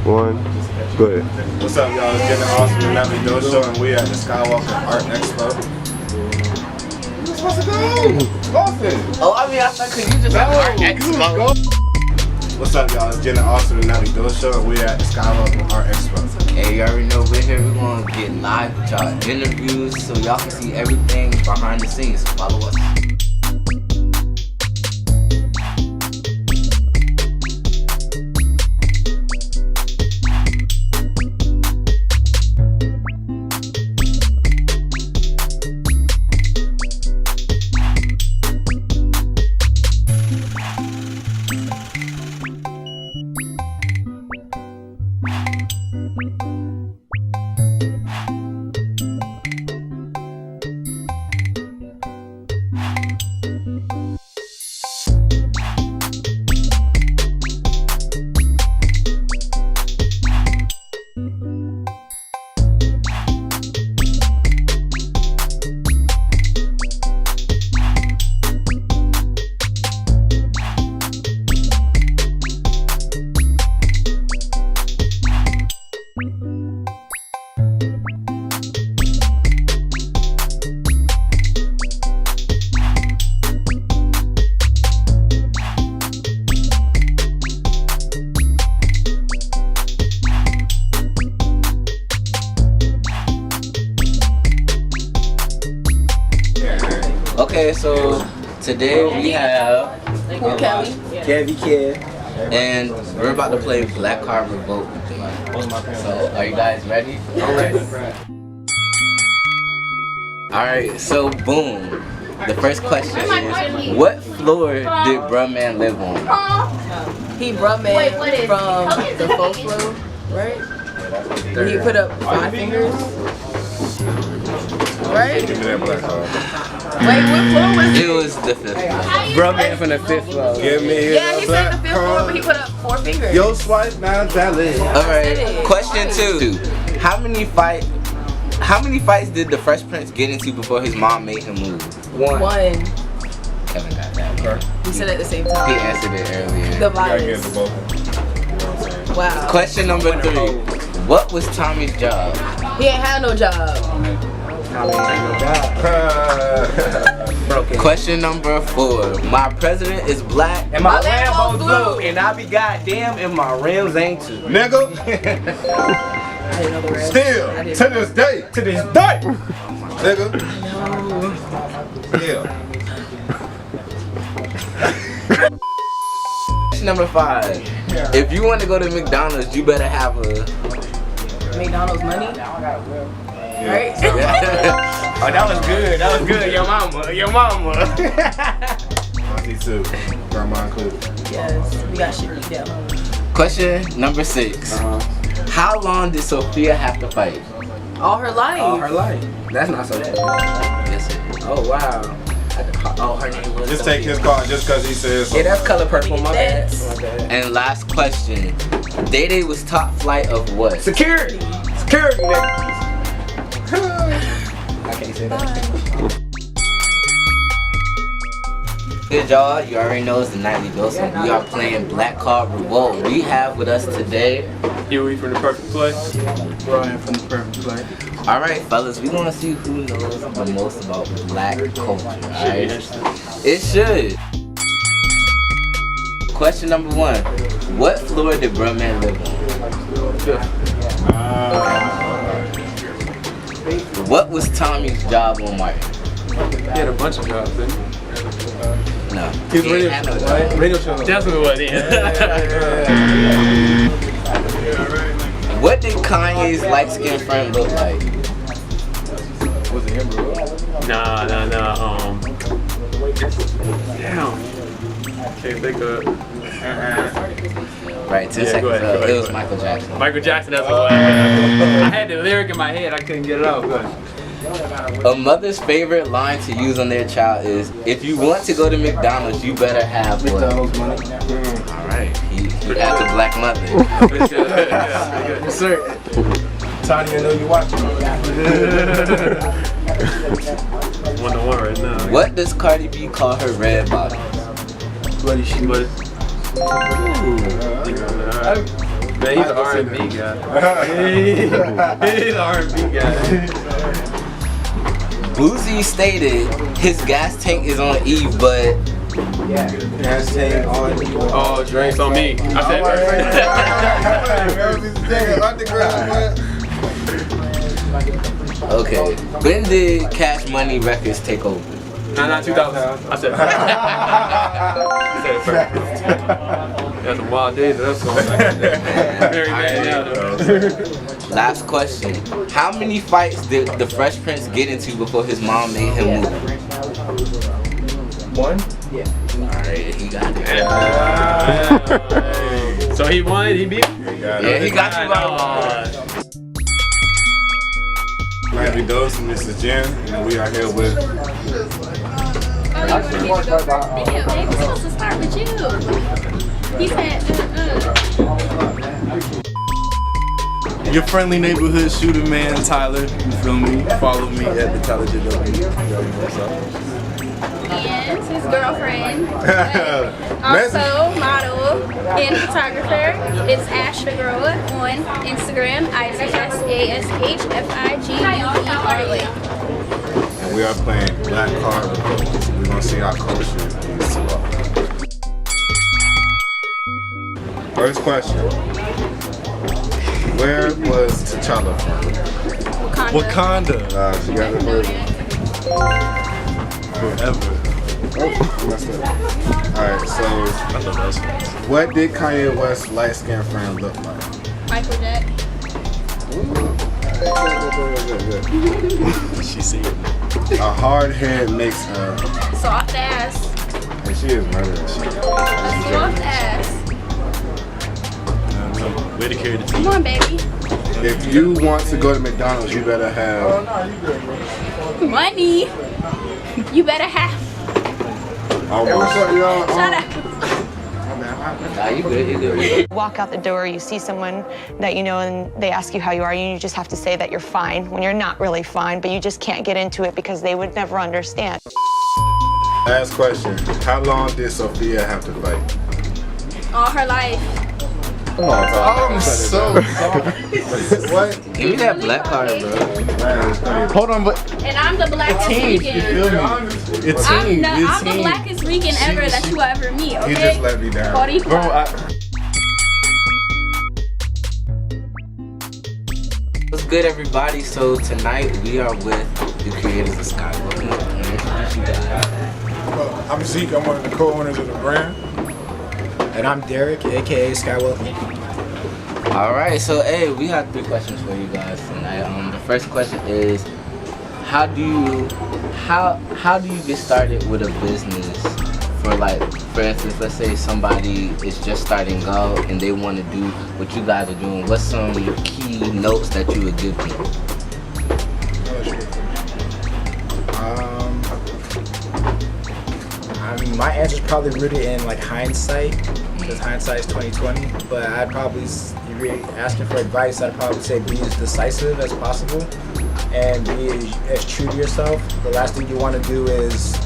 1, go ahead. What's up, y'all? It's getting awesome and Natalie Doe Show, and we at the Sky Welkin Art Expo. You're supposed to go. Austin. Oh, I mean, I thought because you just have Art Expo. What's up, y'all? It's getting awesome and Natalie Doe Show, and we at the Sky Welkin Art Expo. Hey, you already know we're here. We're going to get live with y'all interviews so y'all can see everything behind the scenes. Follow us. Okay, so today we have Kelly, and we're about to play Black Card Revoked. So, are you guys ready? Alright, so boom. The first question is, what floor did Bruh Man live on? he brought man from the 4th floor, right? And he put up 5 fingers, right? Give me that black card. Wait, what floor was It was the 5th floor. Bruh Man from the 5th floor. Give me Yeah, he that said the black 5th floor, but he card. put up 4 fingers. Yo, swipe now, valid. Alright, question 2. How many fights did the Fresh Prince get into before his mom made him move? 1. Kevin got that. We said at the same He time. answered it earlier. The You gotta get virus. the both. Wow. Question number 3. What was Tommy's job? He ain't had no job. Question number 4. My president is black. And my My Lambo's Lambo's blue. blue, and I be goddamn, and my rims ain't too. Nigga, I didn't know the rest. still, I didn't to this day, To this day. nigga. Yeah. Question number 5. If you want to go to McDonald's, you better have a. McDonald's money, right? Oh, that was good. That was good. Your mama. Auntie too. Grandma included. Yes, we got shit to eat at home. Question number 6. How long did Sophia have to fight? All her life. All her life. That's not so bad. Yes, it is. Oh, wow. Oh, her name was. Just take his card just because he says so. Yeah, that's color purple. My bad. That's- My bad. And last question. Day was top flight of what? Security, nigga. I can't say that. Good y'all, you already know it's the nightly dose and we are playing Black Card Revolt. We have with us today. Huey from the Perfect Play. Brian from the Perfect Play. Alright fellas, we gonna see who knows the most about black culture, alright? It should. Question number 1. What floor did Bruh Man live on? What was Tommy's job on Martin? He had a bunch of jobs, didn't he? No. He was he ain't had no job. radio show. That's what it was, yeah. What did Kanye's light-skinned friend look like? Was it him, bro? Nah. Damn. Can't think of it. Right, 10 Yeah, seconds go ahead, up. go ahead, It was go Michael Jackson. Michael Jackson, that's what it was. I had the lyric in my head, I couldn't get it out. Go ahead. A mother's favorite line to use on their child is, if you want to go to McDonald's, you better have what? McDonald's money. Alright, he had the black mother. Yes, sir. Tony, I know you watching. 1-1 right now. What does Cardi B call her red bottom? Bloody shit. But Man, he's an R&B guy. He's an R&B guy. Boozy stated his gas tank is on E, but Gas tank on you. Oh, drinks on me. I said okay. When did Cash Money Records take over? Nah, not 2000. I said it first. That's some wild days of that song. Very bad now, though. Last question. How many fights did the Fresh Prince get into before his mom made him move? One? Alright, he got it. So he won, he beat me? Yeah, he got you right. Miami Dose and this is Jen, and we are here with. Baby, we're supposed to start with you. He said, Your friendly neighborhood shooter man, Tyler. You feel me? Follow me at the Tyler JW. and his girlfriend, also model and photographer. It's Ash the Girl on Instagram, ISASHFIGUER. And we are playing Black Card Revoked. We're gonna see our culture in these 2 hours. First question. Where was T'Challa from? Wakanda. She got the version. Forever. Alright, so what did Kanye West's light-skinned friend look like? Michael Jack. She see it. A hard head makes a... Soft ass. And she is murderous. A soft ass. Way to carry the team. Come on, baby. If you want to go to McDonald's, you better have... Money. You better have. Almost. Shut up. Nah, you good. Walk out the door, you see someone that you know and they ask you how you are, and you just have to say that you're fine when you're not really fine, but you just can't get into it because they would never understand. Last question. How long did Sophia have to fight? All her life. Come on, Tom. I'm so sorry. What? Give me that black card, bro. Hold on, but And I'm the blackest team, Rican. you feel me? It's team, I'm the blackest Rican ever that you will ever meet, okay? He just let me down. Bro, What's good, everybody? So tonight we are with the creators of Sky Welkin. Introduce you guys. I'm Zeke, I'm one of the co-owners of the brand. and I'm Derek, aka Sky Welkin. All right, so hey, we have 3 questions for you guys tonight. The first question is, how do you get started with a business? For like, for instance, let's say somebody is just starting out and they want to do what you guys are doing. What's some key notes that you would give them? I mean, my answer is probably rooted in like hindsight, because hindsight is 20/20. But I'd probably, if you're asking for advice, I'd probably say be as decisive as possible and be as true to yourself. The last thing you want to do is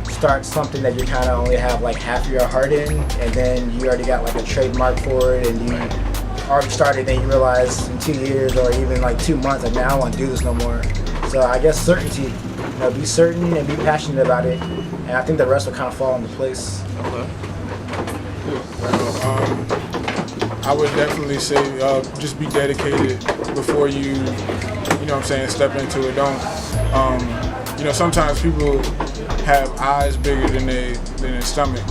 start something that you kind of only have like half your heart in, and then you already got like a trademark for it, and you already started, and you realize in 2 years or even like 2 months, like, man, I don't want to do this no more. So I guess certainty, be certain and be passionate about it, and I think the rest will kind of fall into place. Okay. I would definitely say just be dedicated before you know what I'm saying, step into it. Don't, sometimes people have eyes bigger than their stomach.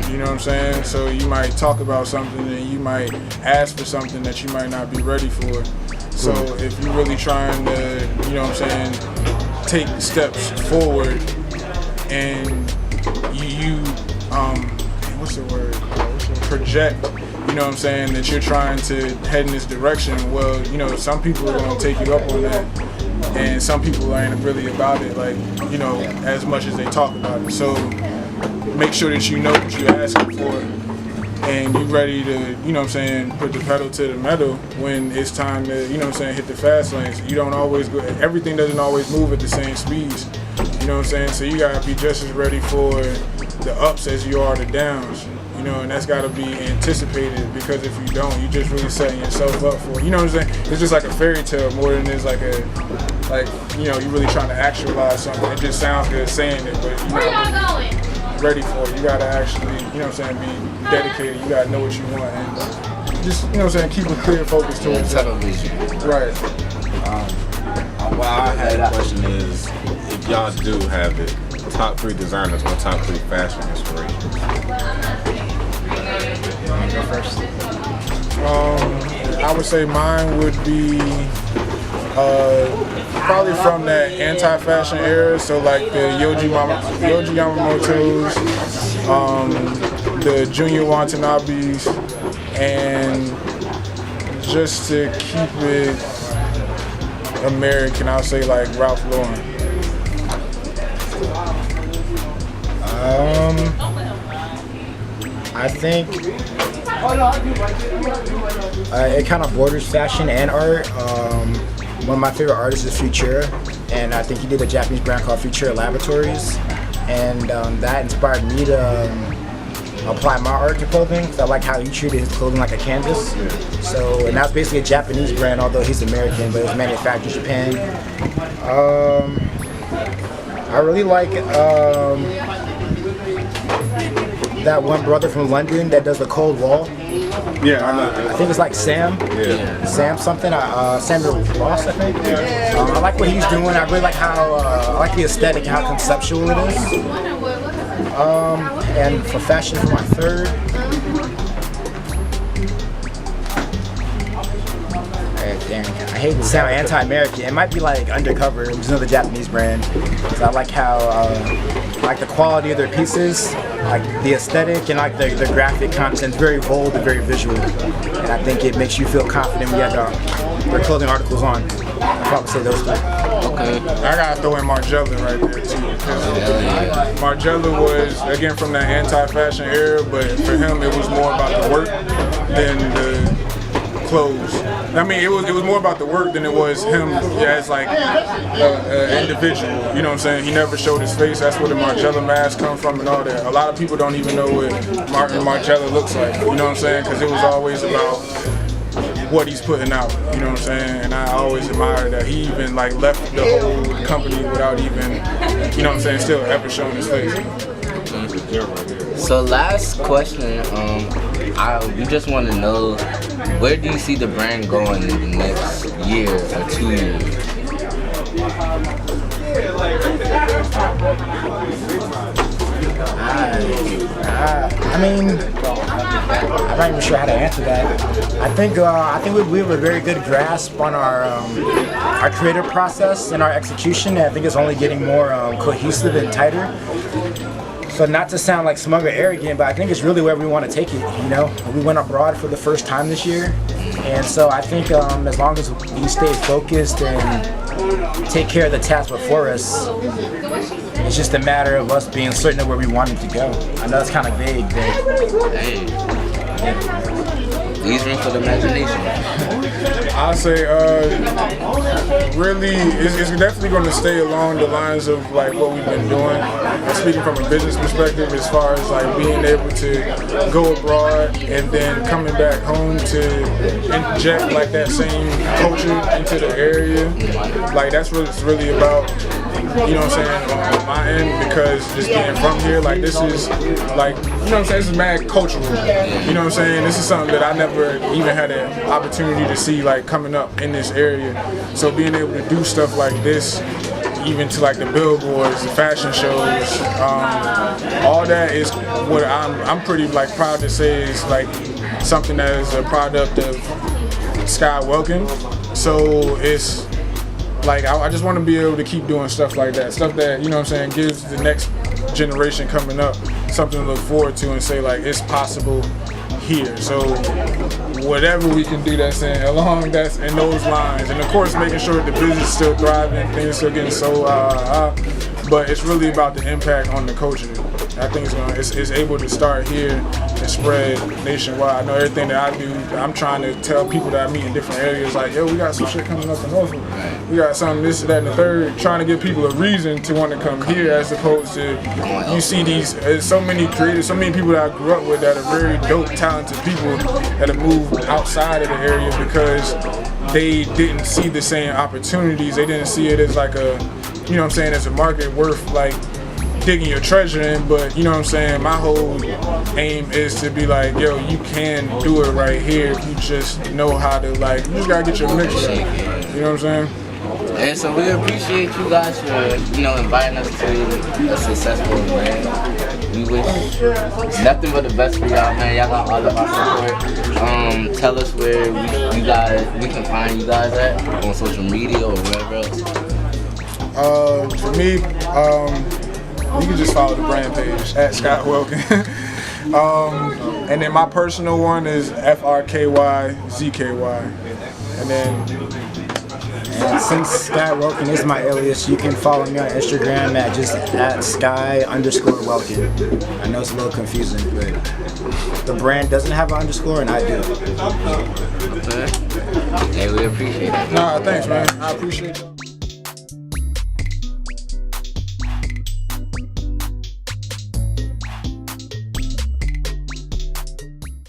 You know what I'm saying? So you might talk about something and you might ask for something that you might not be ready for. So if you're really trying to, you know what I'm saying, take steps forward and you what's the word? Project, you know what I'm saying, that you're trying to head in this direction, well, some people are going to take you up on that, and some people ain't really about it, like, as much as they talk about it. So make sure that you know what you're asking for, and you're ready to, you know what I'm saying, put the pedal to the metal when it's time to, you know what I'm saying, hit the fast lanes. You don't always go, everything doesn't always move at the same speeds, you know what I'm saying, so you gotta be just as ready for the ups as you are the downs. You know, and that's got to be anticipated, because if you don't, you just really setting yourself up for, you know what I'm saying? It's just like a fairy tale more than it's like a, like, you know, you're really trying to actualize something. It just sounds good saying it, but you know, ready for it. You got to actually, you know what I'm saying, be dedicated. You got to know what you want, and just, you know what I'm saying, keep a clear focus towards it. Right. Well, I had a question is, if y'all do have it, top 3 designers or top 3 fashion inspirations? Go first. I would say mine would be probably from that anti-fashion era, so like the Yohji Yamamoto's, the Junior Watanabes, and just to keep it American, I'll say like Ralph Lauren. I think it kind of borders fashion and art. One of my favorite artists is Futura, and I think he did a Japanese brand called Futura Laboratories, and that inspired me to apply my art to clothing, because I like how he treated his clothing like a canvas. So, and that's basically a Japanese brand, although he's American, but it was manufactured in Japan. I really like that one brother from London that does the Cold Wall. Yeah, I know. I think it's like Sam. Yeah. Sam something. Samuel Ross, I think. I like what he's doing. I really like how I like the aesthetic and how conceptual it is. And for fashion, for my third, I hate to sound anti-American. It might be like Undercover, which is another Japanese brand. So I like how, like the quality of their pieces, like the aesthetic and like the graphic content is very bold and very visual. And I think it makes you feel confident when you have their clothing articles on. I'd probably say those 3. Okay. I gotta throw in Margiela right there too. Margiela was, again, from that anti-fashion era, but for him it was more about the work than the clothes. I mean, it was more about the work than it was him as like an individual. You know what I'm saying? He never showed his face. That's where the Margiela mask come from and all that. A lot of people don't even know what Martin Margiela looks like. You know what I'm saying? Because it was always about what he's putting out. You know what I'm saying? And I always admire that he even like left the whole company without even, you know what I'm saying, still ever showing his face. So last question, we just want to know, where do you see the brand going in the next year or 2 years? I mean, I'm not even sure how to answer that. I think we have a very good grasp on our creative process and our execution, and I think it's only getting more cohesive and tighter. So not to sound like smug or arrogant, but I think it's really where we want to take it, you know? We went abroad for the first time this year, and so I think as long as we stay focused and take care of the task before us, it's just a matter of us being certain of where we want it to go. I know it's kind of vague, but... Hey. Leaves room for the imagination. I'll say, really, it's definitely going to stay along the lines of like what we've been doing. Speaking from a business perspective, as far as like being able to go abroad and then coming back home to inject like that same culture into the area. Like that's what it's really about. You know what I'm saying, on my end, because just being from here, like this is like, you know what I'm saying, this is mad cultural. You know what I'm saying? This is something that I never even had an opportunity to see like coming up in this area. So being able to do stuff like this, even to like the billboards, the fashion shows, all that is what I'm pretty like proud to say is like something that is a product of Sky Welkin. So it's like I just want to be able to keep doing stuff like that, stuff that, you know what I'm saying, gives the next generation coming up something to look forward to and say like it's possible here. So whatever we can do that's along that's in those lines, and of course making sure the business is still thriving, things still getting sold, but it's really about the impact on the culture. I think it's able to start here and spread nationwide. I know everything that I do, I'm trying to tell people that I meet in different areas, like, yo, we got some shit coming up in Norfolk. We got something, this, that, and the third, trying to give people a reason to want to come here as opposed to, you see these, so many creators, so many people that I grew up with that are very dope, talented people that have moved outside of the area because they didn't see the same opportunities. They didn't see it as like a, you know what I'm saying, as a market worth like digging your treasure in, but you know what I'm saying, my whole aim is to be like, yo, you can do it right here if you just know how to, like, you just gotta get your mix right. You know what I'm saying? And so we appreciate you guys for, you know, inviting us to a successful event. We wish nothing but the best for y'all, man. Y'all got all of our support. Tell us where we can find you guys at on social media or wherever else. For me, you can just follow the brand page at Sky Welkin. And then my personal one is FRKYZKY. And then since Sky Welkin is my alias, you can follow me on Instagram at just at Sky_Welkin. I know it's a little confusing, but the brand doesn't have an underscore and I do. Hey, we appreciate it. Nah, thanks, man. I appreciate it.